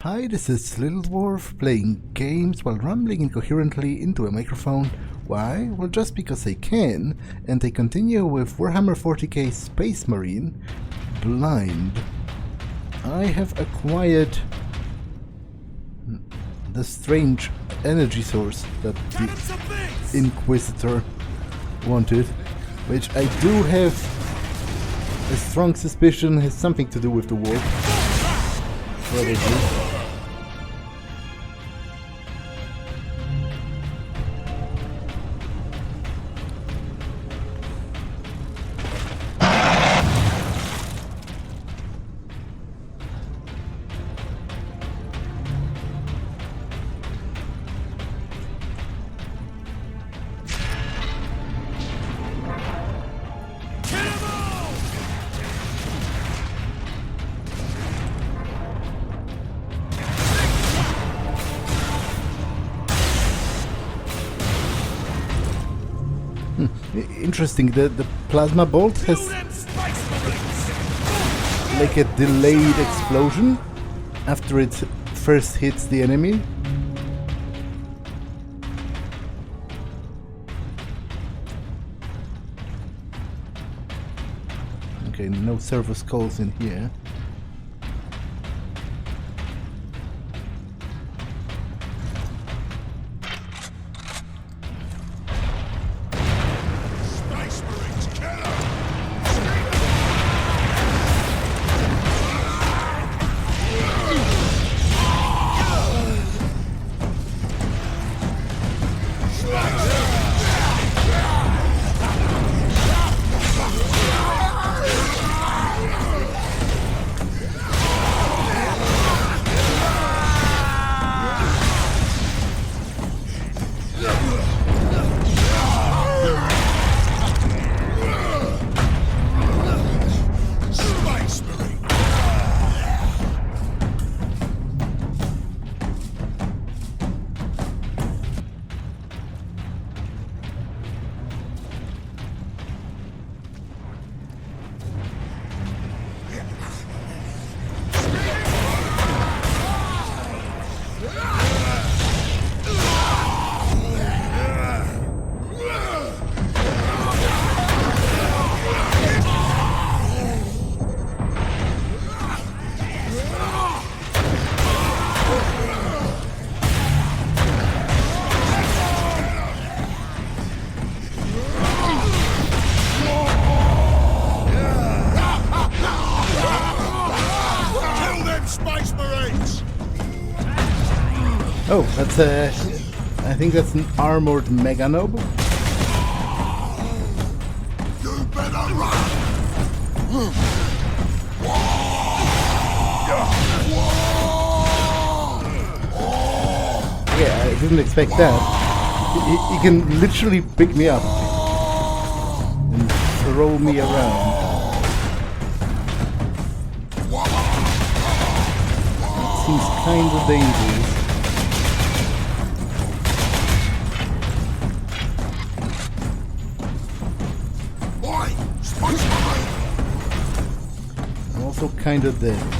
Hi, this is Little Dwarf playing games while rambling incoherently into a microphone. Why? Well, just because I can, and I continue with Warhammer 40k Space Marine Blind. I have acquired the strange energy source that the Inquisitor wanted, which I do have a strong suspicion has something to do with the war. Probably. Interesting, the plasma bolt has like a delayed explosion after it first hits the enemy. Okay, no servo skulls in here. Oh, that's I think that's an armored meganob. You better run! Yeah, I didn't expect that. He can literally pick me up and throw me around. It seems kind of dangerous. I'm also kind of dead.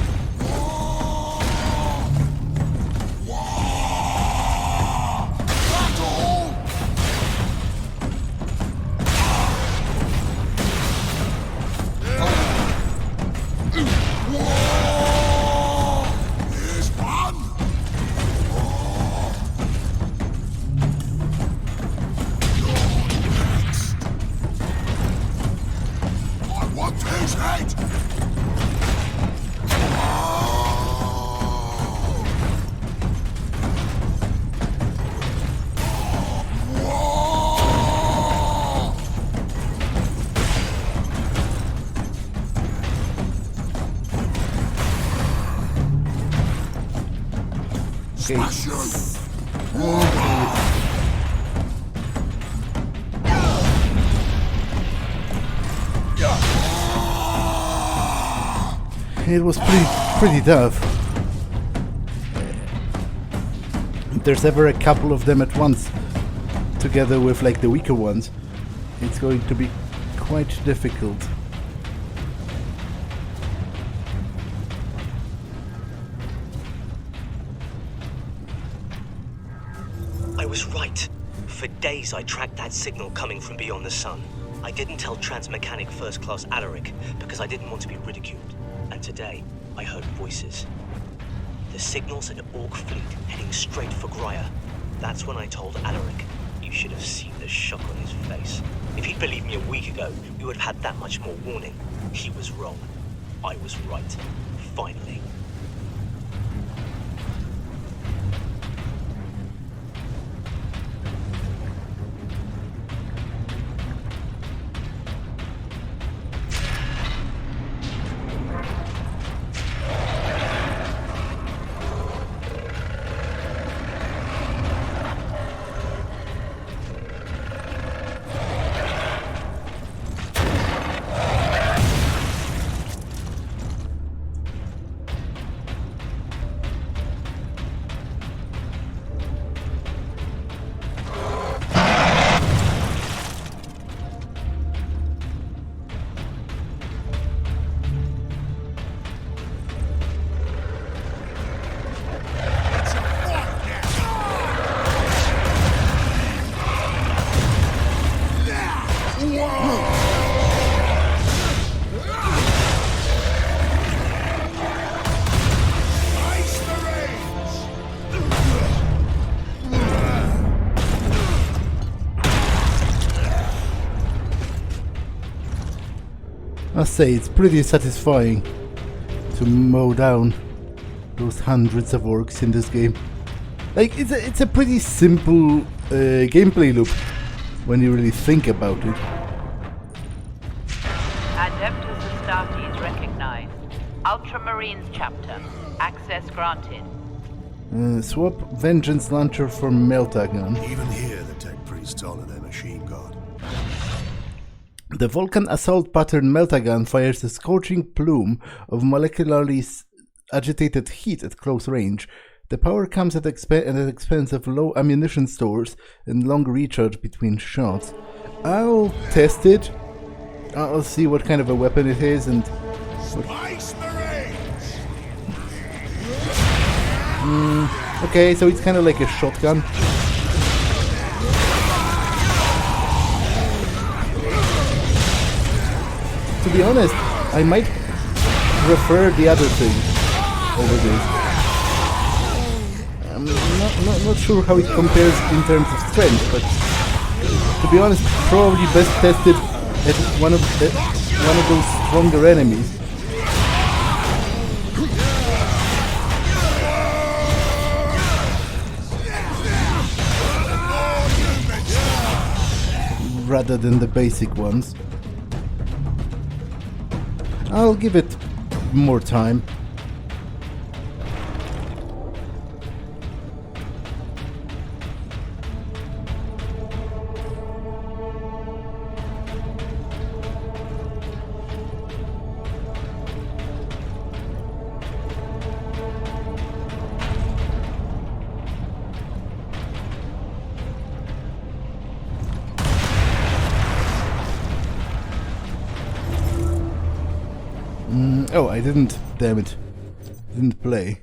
It was pretty tough. If there's ever a couple of them at once, together with like the weaker ones, it's going to be quite difficult. was right. For days I tracked that signal coming from beyond the sun. I didn't tell Transmechanic First Class Alaric because I didn't want to be ridiculed. And today, I heard voices. The signal's an Orc fleet heading straight for Grya. That's when I told Alaric. You should have seen the shock on his face. If he'd believed me a week ago, we would have had that much more warning. He was wrong. I was right. Finally. I say it's pretty satisfying to mow down those hundreds of orcs in this game. Like, it's a pretty simple gameplay loop when you really think about it. Adeptus Astartes recognized. Ultramarines chapter. Access granted. Swap Vengeance Launcher for Meltagun. Even here, the tech priests honor their machine god. The Vulcan Assault Pattern Meltagun fires a scorching plume of molecularly agitated heat at close range. The power comes at the expense of low ammunition stores and long recharge between shots. I'll test it. I'll see what kind of a weapon it is and... Space Marines! Okay, so it's kind of like a shotgun. To be honest, I might prefer the other thing over this. I'm not sure how it compares in terms of strength, but to be honest, probably best tested at one of those stronger enemies. Rather than the basic ones. I'll give it more time. Oh, I didn't, damn it. Didn't play.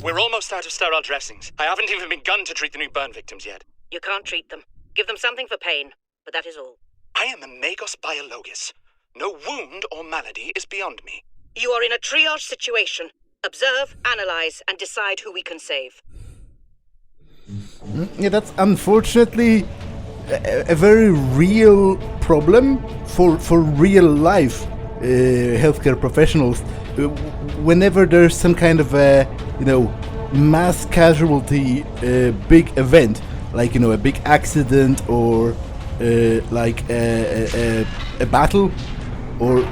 We're almost out of sterile dressings. I haven't even begun to treat the new burn victims yet. You can't treat them. Give them something for pain, but that is all. I am a Magos Biologis. No wound or malady is beyond me. You are in a triage situation. Observe, analyze, and decide who we can save. Yeah, that's unfortunately a very real problem for real life healthcare professionals. Whenever there's some kind of a, mass casualty big event, like, a big accident or like a battle, or,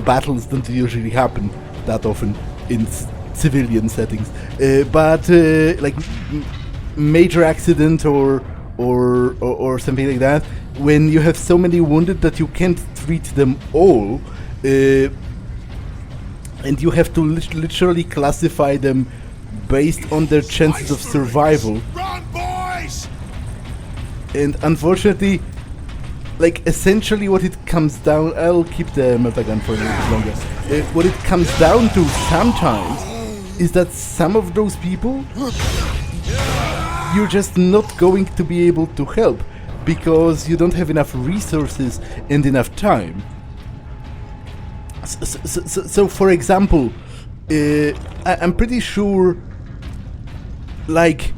battles don't usually happen that often in civilian settings, but like major accident or something like that, when you have so many wounded that you can't treat them all, and you have to literally classify them based on their chances of survival. Run, boys! And unfortunately, like, essentially what it comes down... I'll keep the Meltagun for a little bit longer. What it comes down to sometimes is that some of those people you're just not going to be able to help because you don't have enough resources and enough time. So for example, I'm pretty sure, like,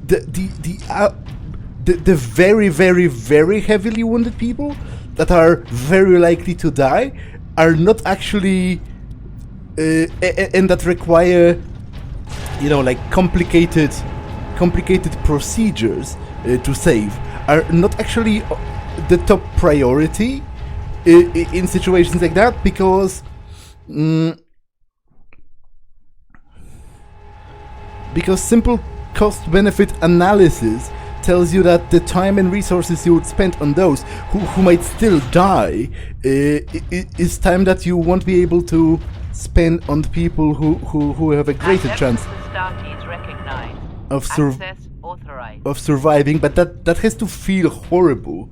the very, very, very heavily wounded people that are very likely to die are not actually, and that require, you know, like complicated procedures to save, are not actually the top priority in situations like that, because simple cost-benefit analysis tells you that the time and resources you would spend on those who might still die is time that you won't be able to spend on the people who have a greater chance of surviving. But that has to feel horrible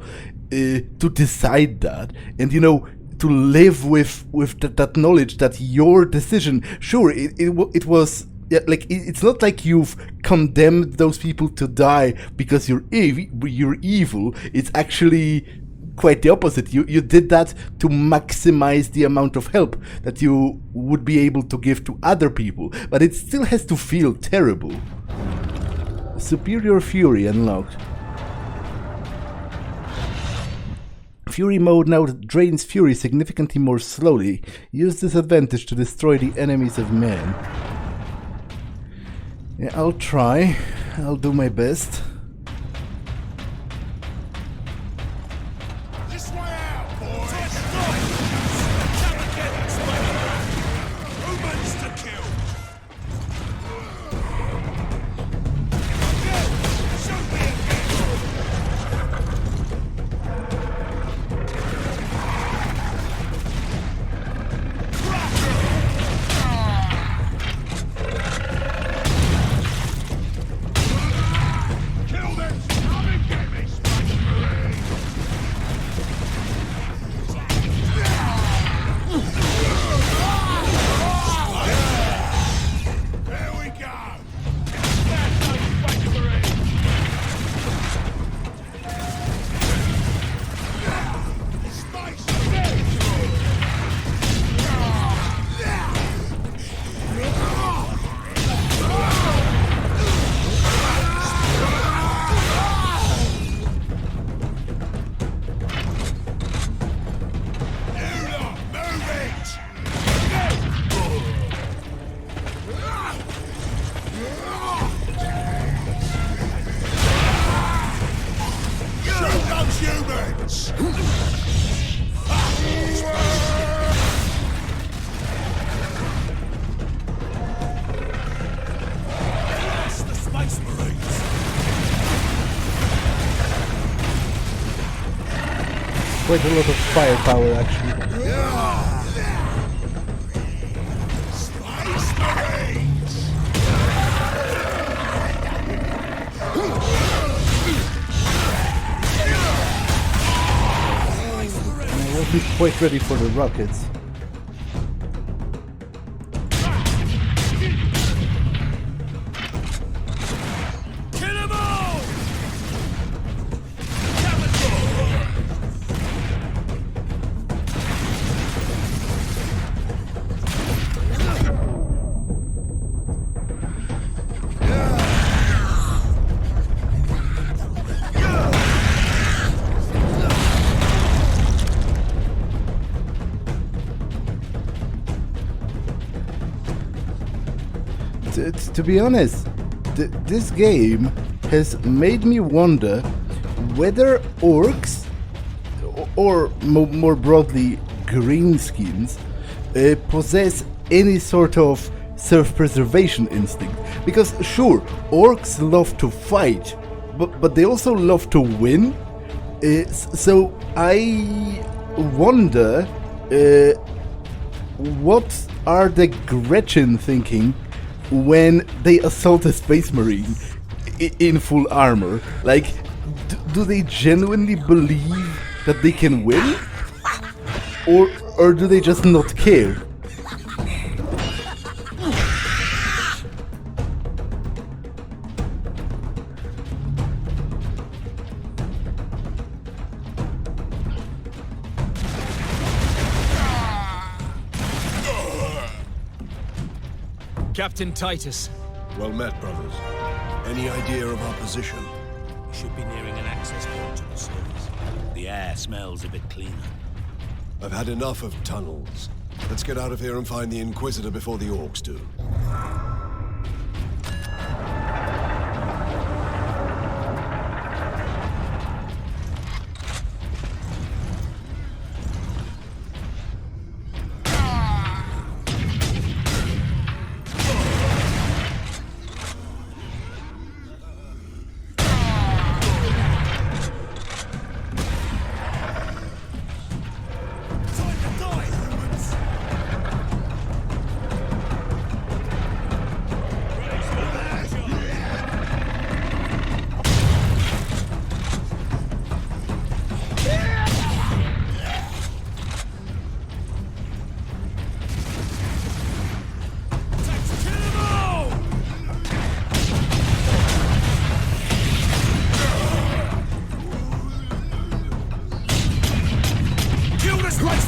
to decide that, and you know, to live with that knowledge that your decision, sure, it was. Yeah, like, it's not like you've condemned those people to die because you're evil. It's actually quite the opposite. You did that to maximize the amount of help that you would be able to give to other people. But it still has to feel terrible. Superior Fury unlocked. Fury mode now drains fury significantly more slowly. Use this advantage to destroy the enemies of man. Yeah, I'll try. I'll do my best. This way out, boys! Humans to kill! Show me Quite a lot of firepower, actually. Space Marines! I wasn't quite ready for the rockets. To be honest, this game has made me wonder whether orcs, or more broadly greenskins, possess any sort of self-preservation instinct. Because sure, orcs love to fight, but they also love to win. So I wonder what are the Gretchen thinking when they assault a space marine in full armor. Like, do they genuinely believe that they can win? Or do they just not care? Captain Titus. Well met, brothers. Any idea of our position? We should be nearing an access point to the surface. The air smells a bit cleaner. I've had enough of tunnels. Let's get out of here and find the Inquisitor before the orcs do.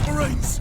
Marines!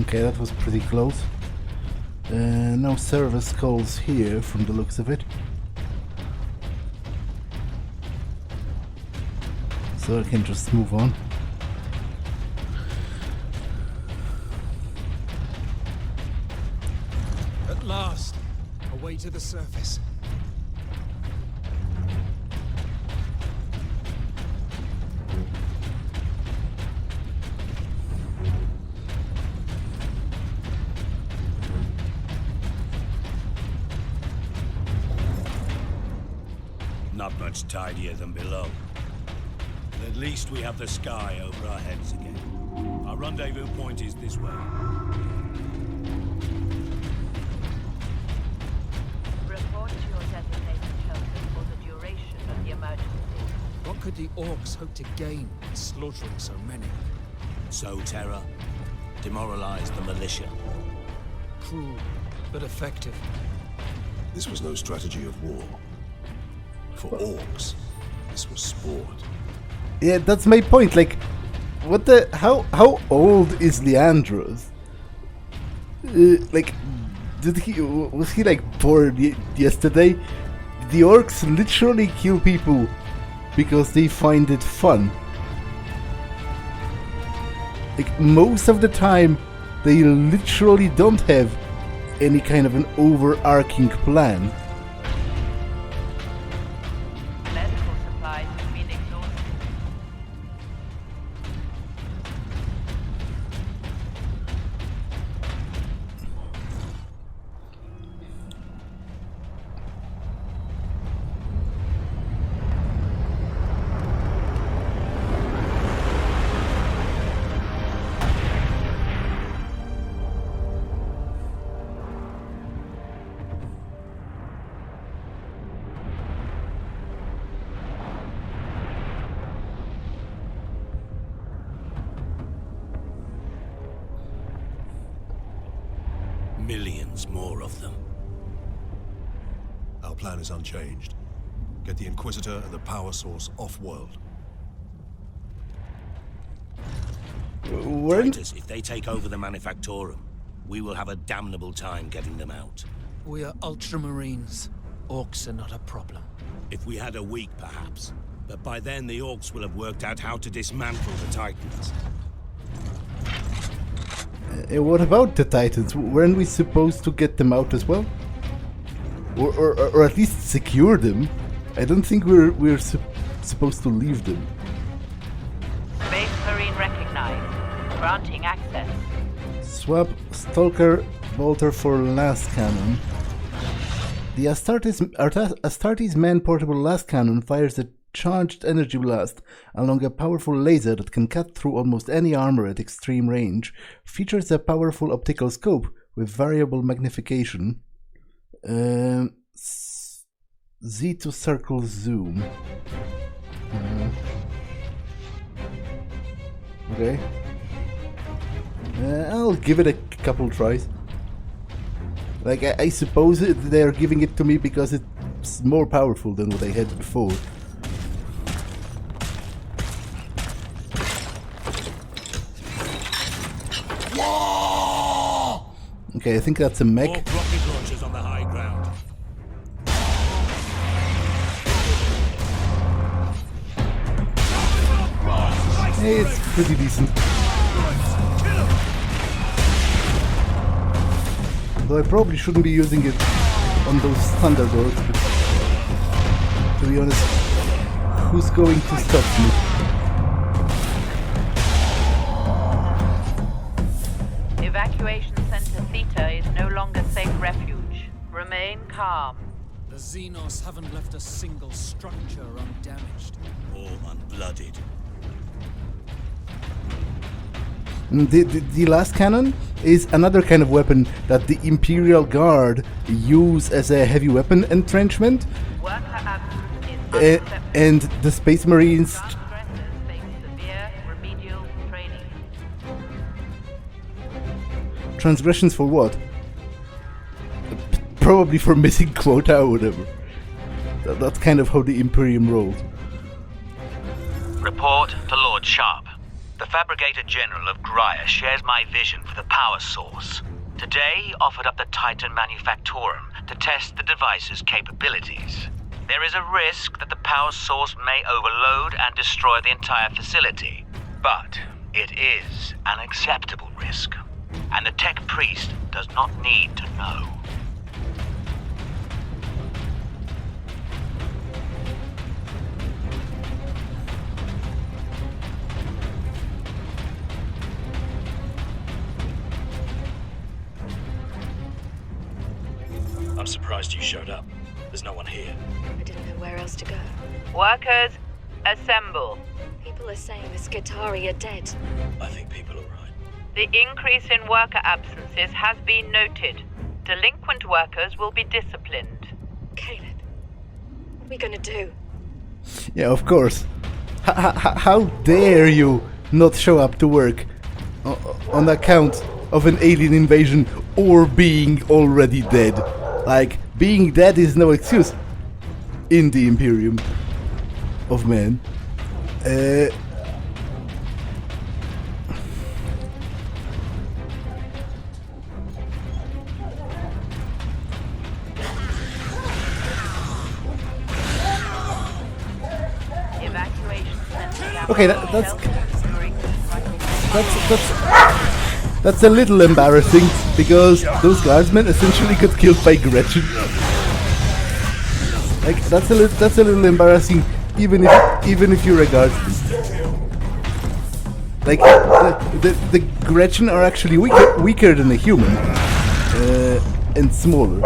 Okay, that was pretty close. No service calls here from the looks of it. So I can just move on. At last, a way to the surface. Not much tidier than below. But at least we have the sky over our heads again. Our rendezvous point is this way. Report to your designated shelter for the duration of the emergency. What could the orcs hope to gain by slaughtering so many? Sow terror, demoralize the militia. Cruel, but effective. This was no strategy of war. For orcs, this was sport. Yeah, that's my point. Like, what the? How old is Leandros? Like, was he like born yesterday? The orcs literally kill people because they find it fun. Like, most of the time, they literally don't have any kind of an overarching plan. Medical supplies have been exhausted. Millions more of them. Our plan is unchanged. Get the Inquisitor and the power source off-world. Titus, if they take over the Manufactorum, we will have a damnable time getting them out. We are Ultramarines. Orcs are not a problem. If we had a week, perhaps. But by then, the Orcs will have worked out how to dismantle the Titans. What about the Titans? Weren't we supposed to get them out as well? Or at least secure them? I don't think we're supposed to leave them. Space Marine recognized. Granting access. Swap Stalker Bolter for Last Cannon. The Astartes man-portable Last Cannon fires a charged energy blast along a powerful laser that can cut through almost any armor at extreme range. Features a powerful optical scope with variable magnification. Z to circle zoom. Okay. I'll give it a couple tries. Like, I suppose they're giving it to me because it's more powerful than what I had before. Okay, I think that's a mech. More rocket launchers on the high ground. Hey, it's pretty decent. Though I probably shouldn't be using it on those standard orcs, but to be honest, who's going to stop me? Evacuation Center Theta is no longer safe refuge. Remain calm. The Xenos haven't left a single structure undamaged. Or unblooded. The last cannon is another kind of weapon that the Imperial Guard use as a heavy weapon entrenchment. Worker absence is unacceptable. And the Space Marines... Transgressors face severe remedial training. Transgressions for what? Probably for missing quota or whatever. That's kind of how the Imperium rolled. Report to Lord Sharp. The Fabricator General of Graya shares my vision for the power source. Today, he offered up the Titan Manufactorum to test the device's capabilities. There is a risk that the power source may overload and destroy the entire facility. But it is an acceptable risk. And the Tech Priest does not need to know. I'm surprised you showed up. There's no one here. I didn't know where else to go. Workers, assemble. People are saying the Skitarii are dead. I think people are right. The increase in worker absences has been noted. Delinquent workers will be disciplined. Caleb, what are we gonna do? Yeah, of course. How dare you not show up to work on account of an alien invasion or being already dead? Like, being dead is no excuse in the Imperium of Man. Okay, that's a little embarrassing because those guardsmen essentially got killed by Gretchen. Like, that's a little embarrassing, even if you're a guardsman. Like, the Gretchen are actually weaker than a human, and smaller.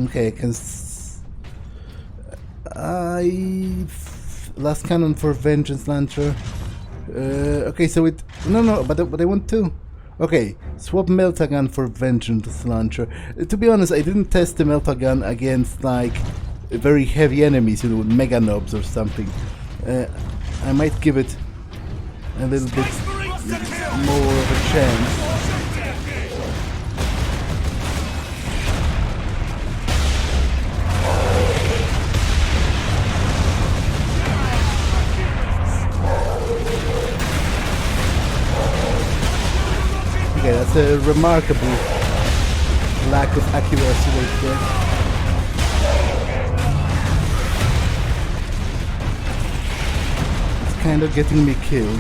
Okay, I can last cannon for vengeance launcher. Okay, so it no, but I want two. Okay, swap meltagun for vengeance launcher. To be honest, I didn't test the meltagun against like very heavy enemies, you know, mega nobs or something. I might give it a little bit more of a chance. Okay, that's a remarkable lack of accuracy right there. It's kind of getting me killed.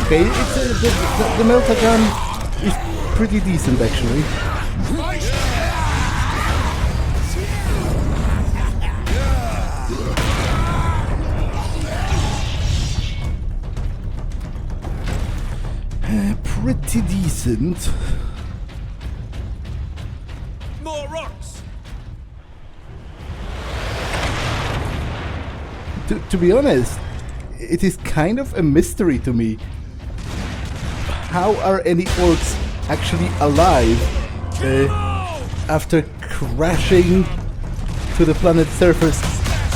Okay, the meltagun is pretty decent actually. Pretty decent. More rocks. To be honest, it is kind of a mystery to me. How are any orcs actually alive after crashing to the planet's surface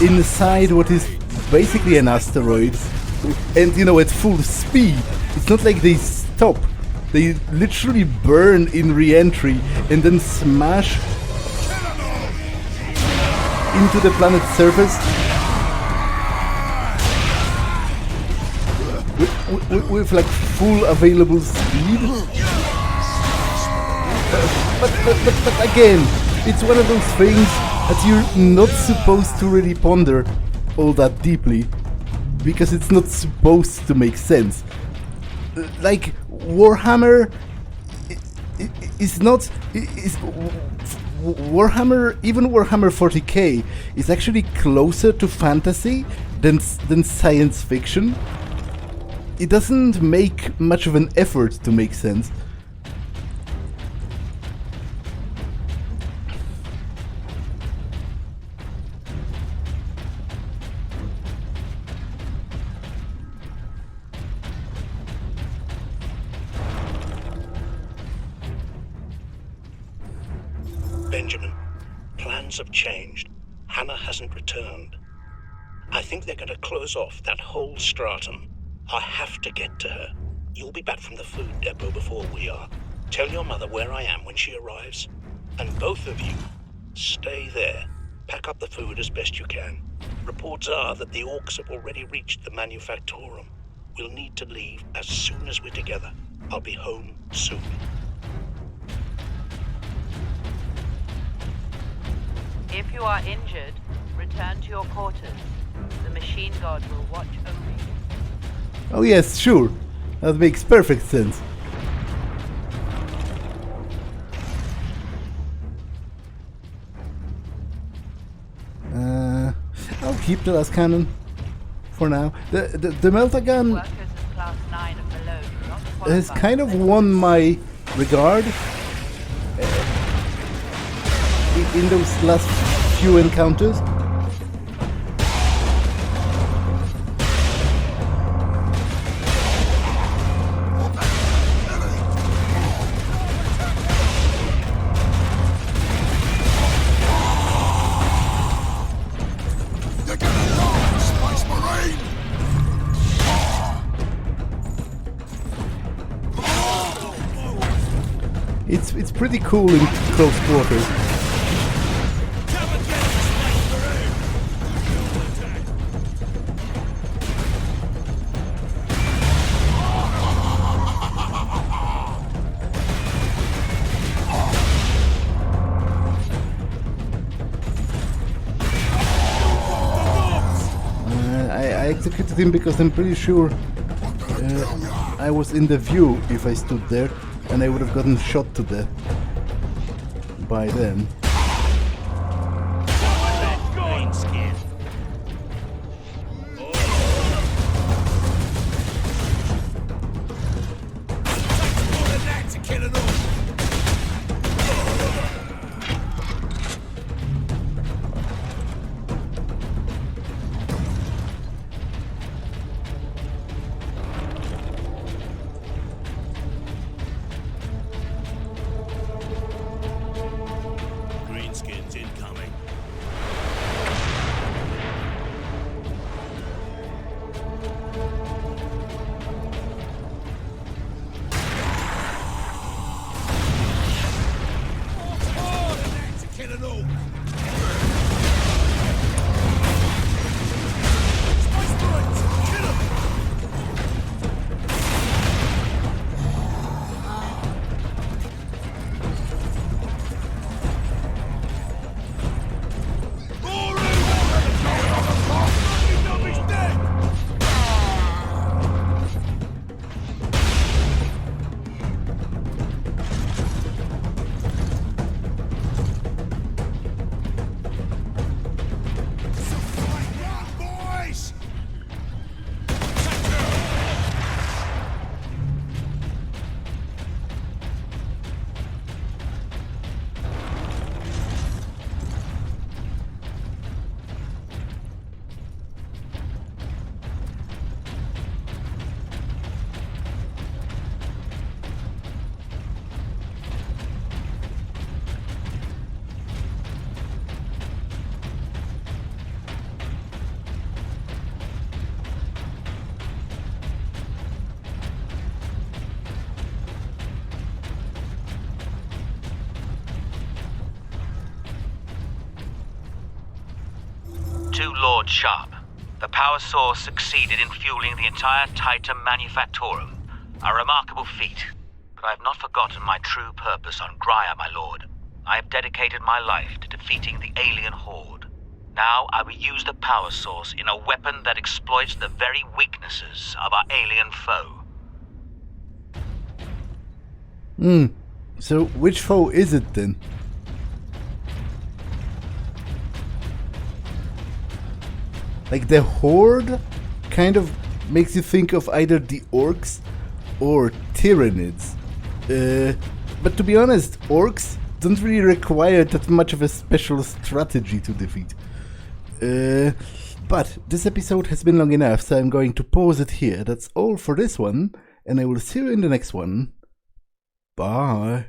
inside what is basically an asteroid, and you know, at full speed? It's not like they stop. They literally burn in re-entry and then smash into the planet's surface with like full available speed. But again, it's one of those things that you're not supposed to really ponder all that deeply, because it's not supposed to make sense. Like Warhammer is not Warhammer, even Warhammer 40k is actually closer to fantasy than science fiction. It doesn't make much of an effort to make sense. Benjamin, plans have changed. Hannah hasn't returned. I think they're going to close off that whole stratum. I have to get to her. You'll be back from the food depot before we are. Tell your mother where I am when she arrives. And both of you, stay there. Pack up the food as best you can. Reports are that the orcs have already reached the manufactorum. We'll need to leave as soon as we're together. I'll be home soon. If you are injured, return to your quarters. The machine god will watch over you. Oh yes, sure. That makes perfect sense. I'll keep the last cannon for now. The meltagun has kind of won my regard in those last few encounters. It's pretty cool in close quarters. I executed him because I'm pretty sure I was in the view if I stood there, and I would have gotten shot to death by them. Greenskins incoming. To Lord Sharp, the power source succeeded in fueling the entire Titan Manufactorum. A remarkable feat. But I have not forgotten my true purpose on Graia, my lord. I have dedicated my life to defeating the alien horde. Now I will use the power source in a weapon that exploits the very weaknesses of our alien foe. So which foe is it then? Like, the horde kind of makes you think of either the orcs or Tyranids. But to be honest, orcs don't really require that much of a special strategy to defeat. But this episode has been long enough, so I'm going to pause it here. That's all for this one, and I will see you in the next one. Bye.